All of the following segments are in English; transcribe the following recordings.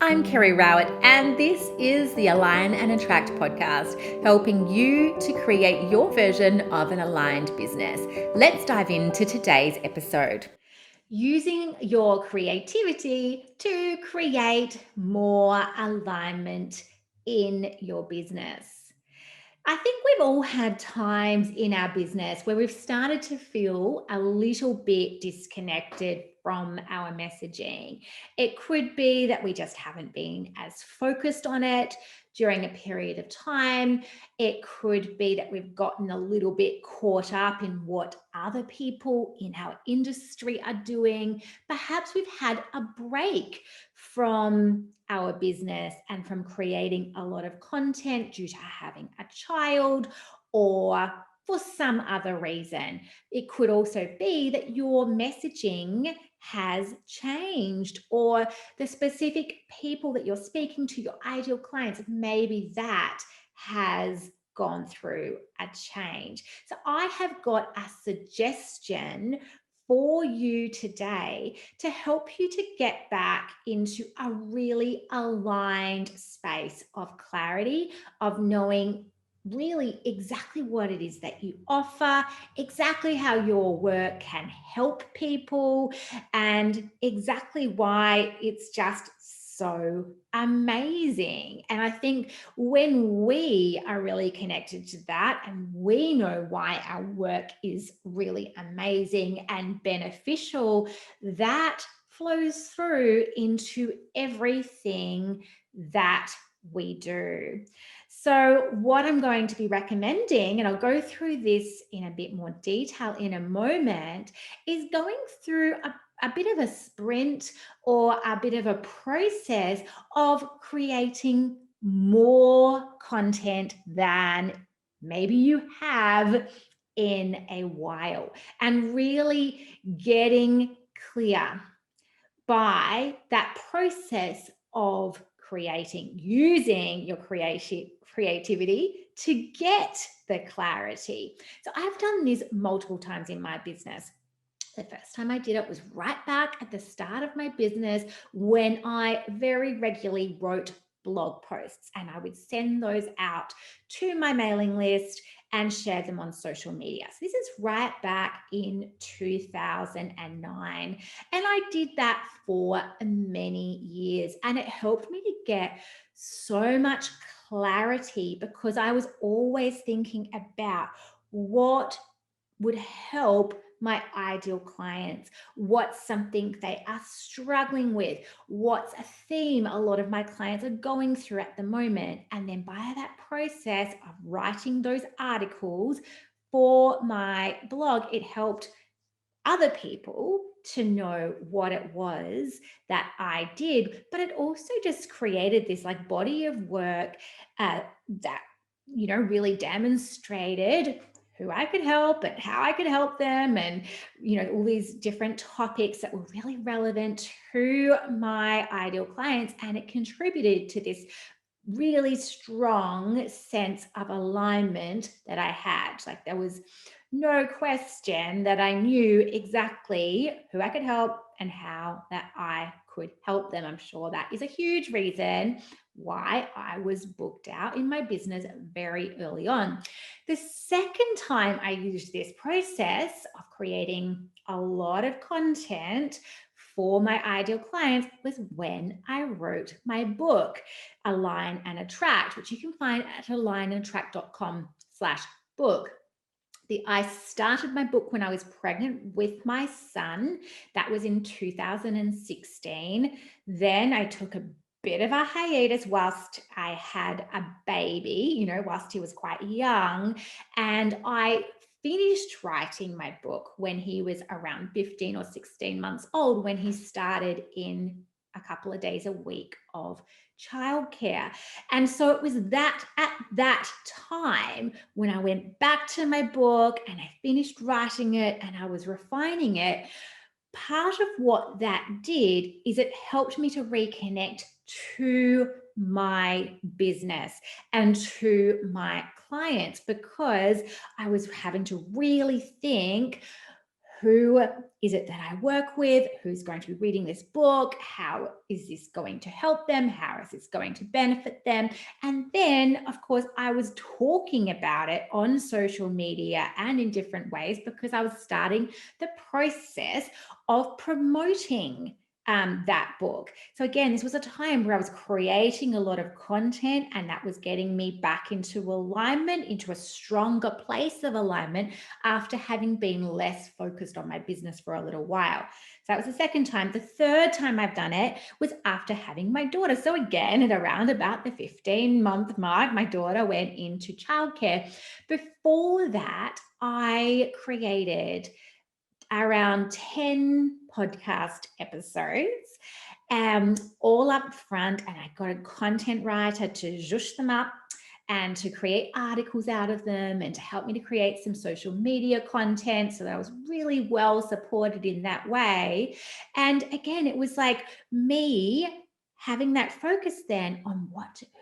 I'm Kerry Rowett, and this is the Align and Attract podcast, helping you to create your version of an aligned business. Let's dive into today's episode. Using your creativity to create more alignment in your business. I think we've all had times in our business where we've started to feel a little bit disconnected from our messaging. It could be that we just haven't been as focused on it during a period of time. It could be that we've gotten a little bit caught up in what other people in our industry are doing. Perhaps we've had a break from our business and from creating a lot of content due to having a child or for some other reason. It could also be that your messaging has changed, or the specific people that you're speaking to, your ideal clients, maybe that has gone through a change. So I have got a suggestion for you today to help you to get back into a really aligned space of clarity, of knowing really exactly what it is that you offer, exactly how your work can help people, and exactly why it's just so amazing. And I think when we are really connected to that and we know why our work is really amazing and beneficial, that flows through into everything that we do. So, what I'm going to be recommending, and I'll go through this in a bit more detail in a moment, is going through a bit of a sprint or a bit of a process of creating more content than maybe you have in a while, and really getting clear by that process of using your creativity to get the clarity. So I've done this multiple times in my business. The first time I did it was right back at the start of my business when I very regularly wrote blog posts, and I would send those out to my mailing list and share them on social media. So this is right back in 2009. And I did that for many years, and it helped me to get so much clarity because I was always thinking about what would help my ideal clients, what's something they are struggling with, what's a theme a lot of my clients are going through at the moment. And then by that process of writing those articles for my blog, it helped other people to know what it was that I did. But it also just created this like body of work that really demonstrated who I could help and how I could help them, and all these different topics that were really relevant to my ideal clients. And it contributed to this really strong sense of alignment that I had. Like, there was no question that I knew exactly who I could help and how that I could help them. I'm sure that is a huge reason why I was booked out in my business very early on. The second time I used this process of creating a lot of content for my ideal clients was when I wrote my book, Align and Attract, which you can find at alignandattract.com/book. I started my book when I was pregnant with my son. That was in 2016. Then I took a bit of a hiatus whilst I had a baby, whilst he was quite young. And I finished writing my book when he was around 15 or 16 months old, when he started in a couple of days a week of childcare. And so it was that at that time when I went back to my book and I finished writing it and I was refining it, part of what that did is it helped me to reconnect to my business and to my clients, because I was having to really think, who is it that I work with? Who's going to be reading this book? How is this going to help them? How is this going to benefit them? And then, of course, I was talking about it on social media and in different ways because I was starting the process of promoting that book. So again, this was a time where I was creating a lot of content, and that was getting me back into alignment, into a stronger place of alignment after having been less focused on my business for a little while. So that was the second time. The third time I've done it was after having my daughter. So again, at around about the 15-month mark, my daughter went into childcare. Before that, I created around 10 podcast episodes, all up front, and I got a content writer to zhoosh them up and to create articles out of them and to help me to create some social media content so that I was really well supported in that way. And again, it was like me having that focus then on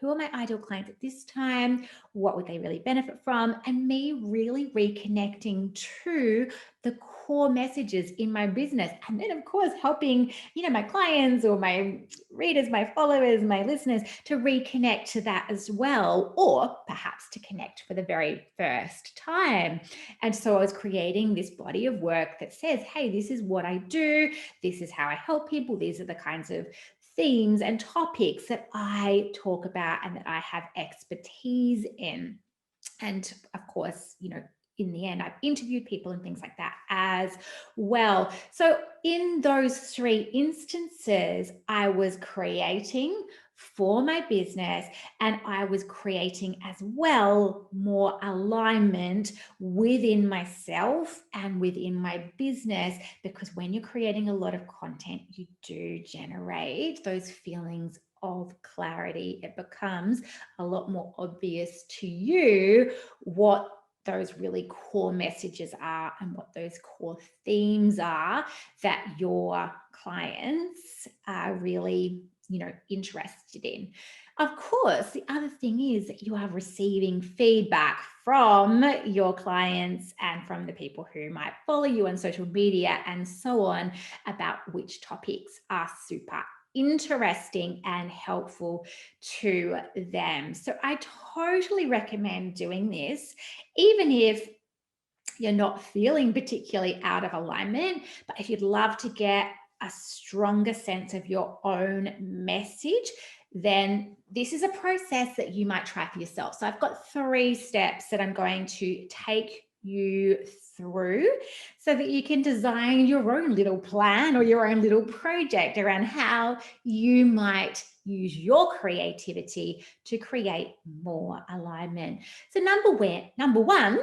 who are my ideal clients at this time, what would they really benefit from, and me really reconnecting to the core messages in my business. And then of course helping, my clients or my readers, my followers, my listeners to reconnect to that as well, or perhaps to connect for the very first time. And so I was creating this body of work that says, hey, this is what I do. This is how I help people. These are the kinds of themes and topics that I talk about and that I have expertise in. And of course, in the end, I've interviewed people and things like that as well. So in those three instances, I was creating for my business, and I was creating as well more alignment within myself and within my business, because when you're creating a lot of content, you do generate those feelings of clarity. It becomes a lot more obvious to you what those really core messages are and what those core themes are that your clients are really, interested in. Of course, the other thing is that you are receiving feedback from your clients and from the people who might follow you on social media and so on about which topics are super interesting and helpful to them. So I totally recommend doing this, even if you're not feeling particularly out of alignment. But if you'd love to get a stronger sense of your own message, then this is a process that you might try for yourself. So I've got 3 steps that I'm going to take you through so that you can design your own little plan or your own little project around how you might use your creativity to create more alignment. So number 1,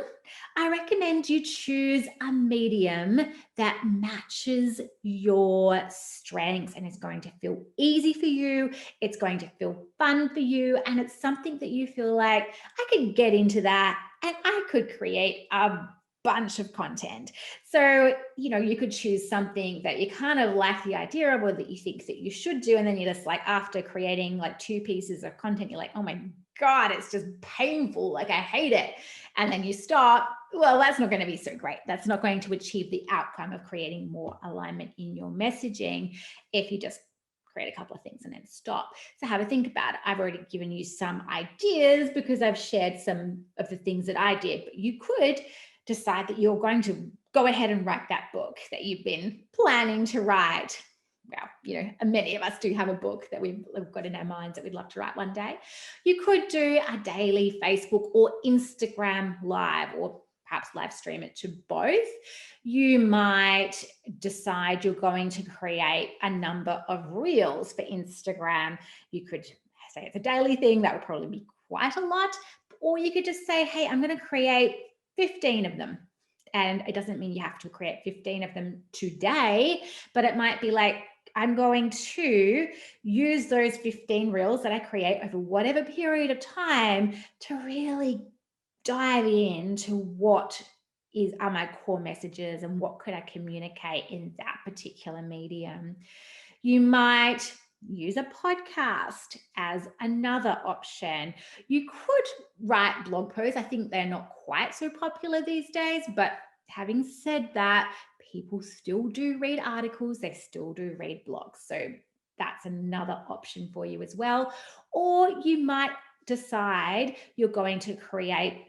I recommend you choose a medium that matches your strengths and is going to feel easy for you. It's going to feel fun for you. And it's something that you feel like, I could get into that and I could create a bunch of content. So, you could choose something that you kind of like the idea of, or that you think that you should do. And then you're just like, after creating like 2 pieces of content, you're like, oh my God, it's just painful. Like, I hate it. And then you stop. Well, that's not going to be so great. That's not going to achieve the outcome of creating more alignment in your messaging if you just create a couple of things and then stop. So have a think about it. I've already given you some ideas because I've shared some of the things that I did, but you could decide that you're going to go ahead and write that book that you've been planning to write. Well, many of us do have a book that we've got in our minds that we'd love to write one day. You could do a daily Facebook or Instagram live, or perhaps live stream it to both. You might decide you're going to create a number of reels for Instagram. You could say it's a daily thing. That would probably be quite a lot. Or you could just say, hey, I'm going to create 15 of them. And it doesn't mean you have to create 15 of them today, but it might be like, I'm going to use those 15 reels that I create over whatever period of time to really dive into what are my core messages and what could I communicate in that particular medium. You might use a podcast as another option. You could write blog posts. I think they're not quite so popular these days, but having said that, people still do read articles, they still do read blogs. So that's another option for you as well. Or you might decide you're going to create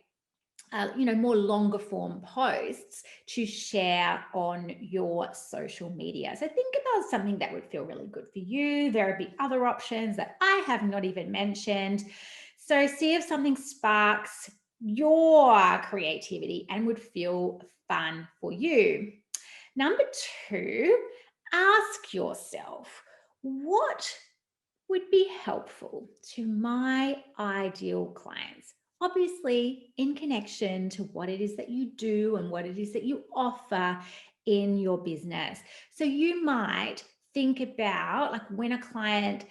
more longer form posts to share on your social media. So think about something that would feel really good for you. There will be other options that I have not even mentioned. So see if something sparks your creativity and would feel fun for you. Number 2, ask yourself, what would be helpful to my ideal clients? Obviously, in connection to what it is that you do and what it is that you offer in your business. So you might think about, like, when a client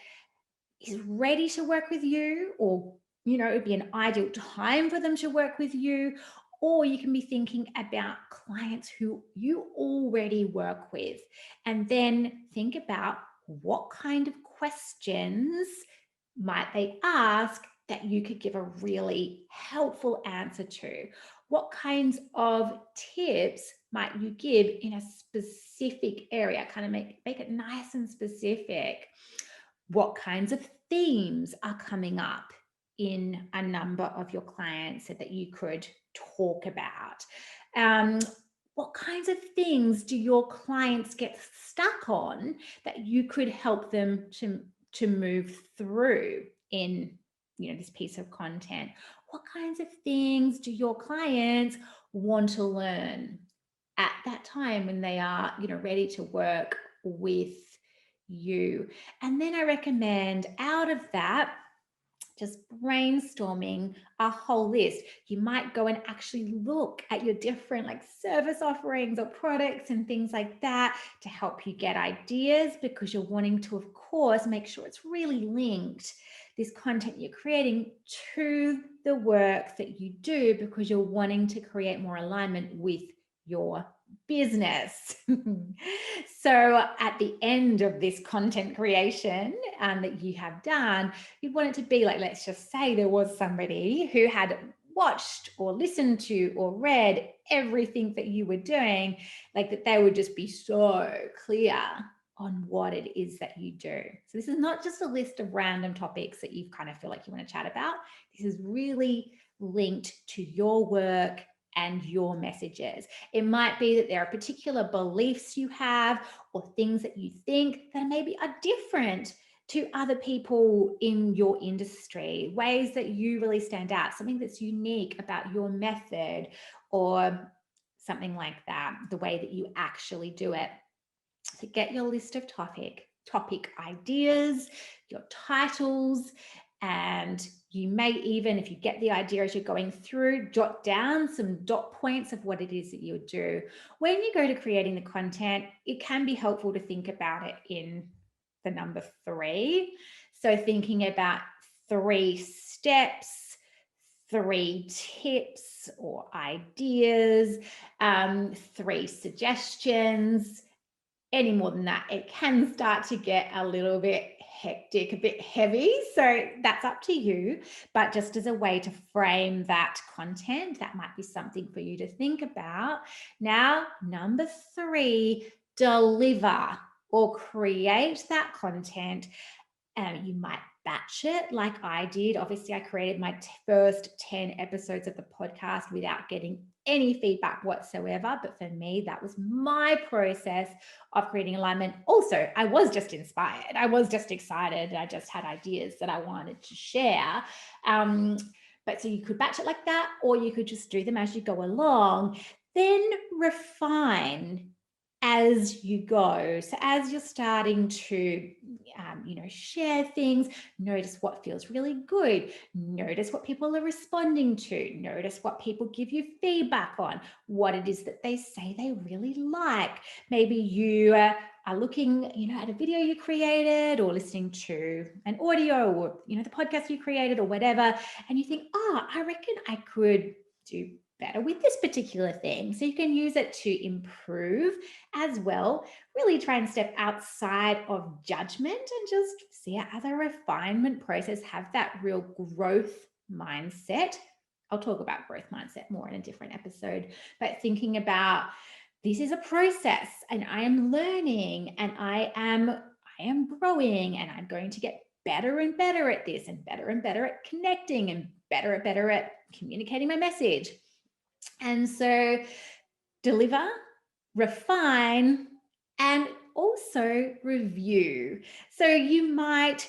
is ready to work with you, or it'd be an ideal time for them to work with you. Or you can be thinking about clients who you already work with, and then think about what kind of questions might they ask that you could give a really helpful answer to. What kinds of tips might you give in a specific area? Kind of make it nice and specific. What kinds of themes are coming up in a number of your clients that you could talk about? What kinds of things do your clients get stuck on that you could help them to move through in this piece of content? What kinds of things do your clients want to learn at that time when they are ready to work with you? And then I recommend, out of that, just brainstorming a whole list. You might go and actually look at your different service offerings or products and things like that to help you get ideas, because you're wanting to, of course, make sure it's really linked, this content you're creating, to the work that you do, because you're wanting to create more alignment with your business. So at the end of this content creation that you have done, you want it to be like, let's just say there was somebody who had watched or listened to or read everything that you were doing, like that they would just be so clear on what it is that you do. So this is not just a list of random topics that you kind of feel like you want to chat about. This is really linked to your work and your messages. It might be that there are particular beliefs you have or things that you think that maybe are different to other people in your industry, ways that you really stand out, something that's unique about your method or something like that, the way that you actually do it. So get your list of topic ideas, your titles, and you may even, if you get the idea as you're going through, jot down some dot points of what it is that you do. When you go to creating the content, it can be helpful to think about it in the number 3. So thinking about 3 steps, 3 tips or ideas, 3 suggestions. Any more than that, it can start to get a little bit hectic, a bit heavy. So that's up to you. But just as a way to frame that content, that might be something for you to think about. Now, number 3, deliver or create that content. You might batch it like I did. Obviously, I created my first 10 episodes of the podcast without getting any feedback whatsoever. But for me, that was my process of creating alignment. Also, I was just inspired. I was just excited. I just had ideas that I wanted to share. But so you could batch it like that, or you could just do them as you go along, then refine as you go. So as you're starting to, share things, notice what feels really good. Notice what people are responding to. Notice what people give you feedback on, what it is that they say they really like. Maybe you are looking, at a video you created, or listening to an audio, or, the podcast you created or whatever, and you think, I reckon I could do better with this particular thing. So you can use it to improve as well. Really try and step outside of judgment and just see it as a refinement process. Have that real growth mindset. I'll talk about growth mindset more in a different episode, but thinking about this is a process and I am learning and I am growing and I'm going to get better and better at this and better at connecting and better at communicating my message. And so deliver, refine, and also review. So you might,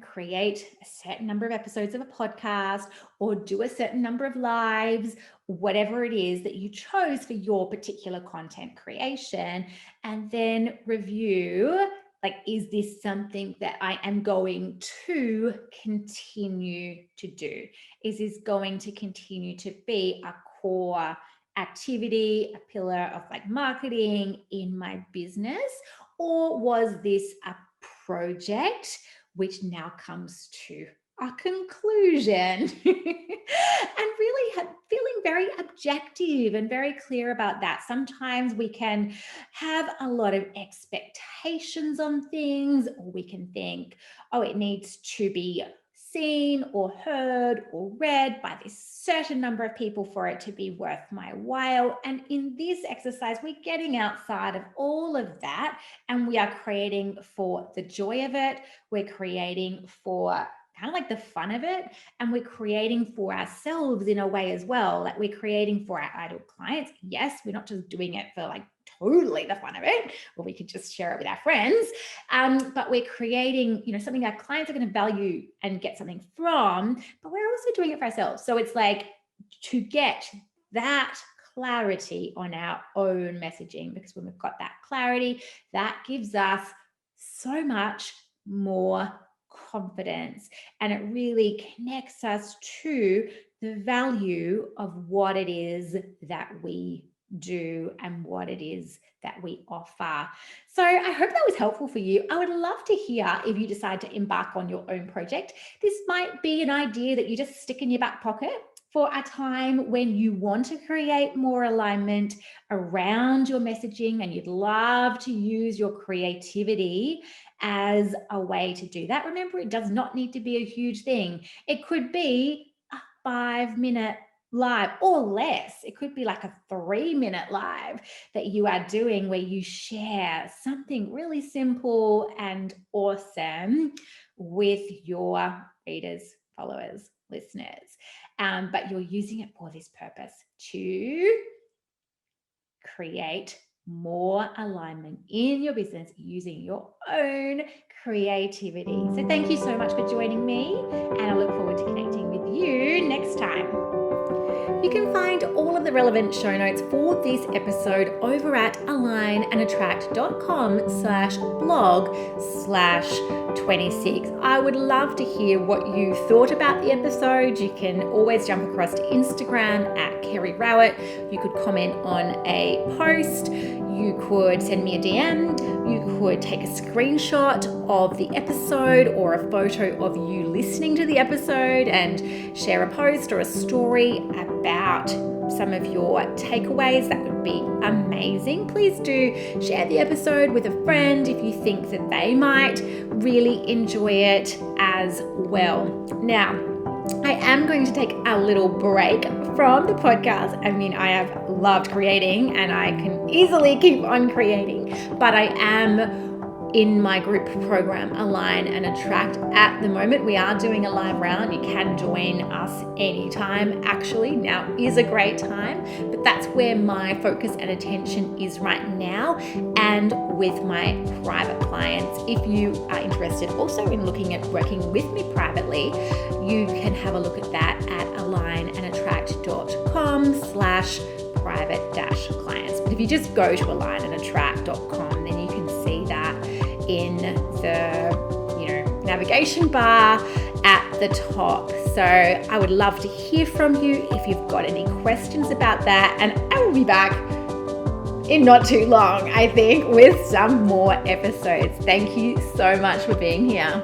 create a certain number of episodes of a podcast or do a certain number of lives, whatever it is that you chose for your particular content creation, and then review. Like, is this something that I am going to continue to do? Is this going to continue to be a core activity, a pillar of like marketing in my business? Or was this a project which now comes to a conclusion? And really feeling very objective and very clear about that. Sometimes we can have a lot of expectations on things, or we can think, oh, it needs to be seen or heard or read by this certain number of people for it to be worth my while. And in this exercise, we're getting outside of all of that and we are creating for the joy of it. We're creating for kind of like the fun of it, and we're creating for ourselves in a way as well. Like, we're creating for our ideal clients. Yes, we're not just doing it for like totally the fun of it, or we could just share it with our friends. But we're creating, something our clients are going to value and get something from, but we're also doing it for ourselves. So it's like to get that clarity on our own messaging, because when we've got that clarity, that gives us so much more confidence, and it really connects us to the value of what it is that we do and what it is that we offer. So I hope that was helpful for you. I would love to hear if you decide to embark on your own project. This might be an idea that you just stick in your back pocket for a time when you want to create more alignment around your messaging and you'd love to use your creativity as a way to do that. Remember, it does not need to be a huge thing. It could be a 5-minute live or less. It could be like a 3-minute live that you are doing where you share something really simple and awesome with your readers, followers, listeners. But you're using it for this purpose, to create more alignment in your business using your own creativity. So thank you so much for joining me, and I look forward to connecting with you next time. You can find all of the relevant show notes for this episode over at alignandattract.com/blog/26. I would love to hear what you thought about the episode. You can always jump across to Instagram at Kerry Rowett. You could comment on a post. You could send me a DM. You could take a screenshot of the episode or a photo of you listening to the episode and share a post or a story about some of your takeaways. That would be amazing. Please do share the episode with a friend if you think that they might really enjoy it as well. Now, I am going to take a little break from the podcast. I mean, I have loved creating and I can easily keep on creating, but I am in my group program, Align and Attract. At the moment, we are doing a live round. You can join us anytime. Actually, now is a great time, but that's where my focus and attention is right now, and with my private clients. If you are interested also in looking at working with me privately, you can have a look at that at alignandattract.com/private-clients. But if you just go to alignandattract.com, then you can see that in the navigation bar at the top. So I would love to hear from you if you've got any questions about that, and I will be back in not too long, I think, with some more episodes. Thank you so much for being here.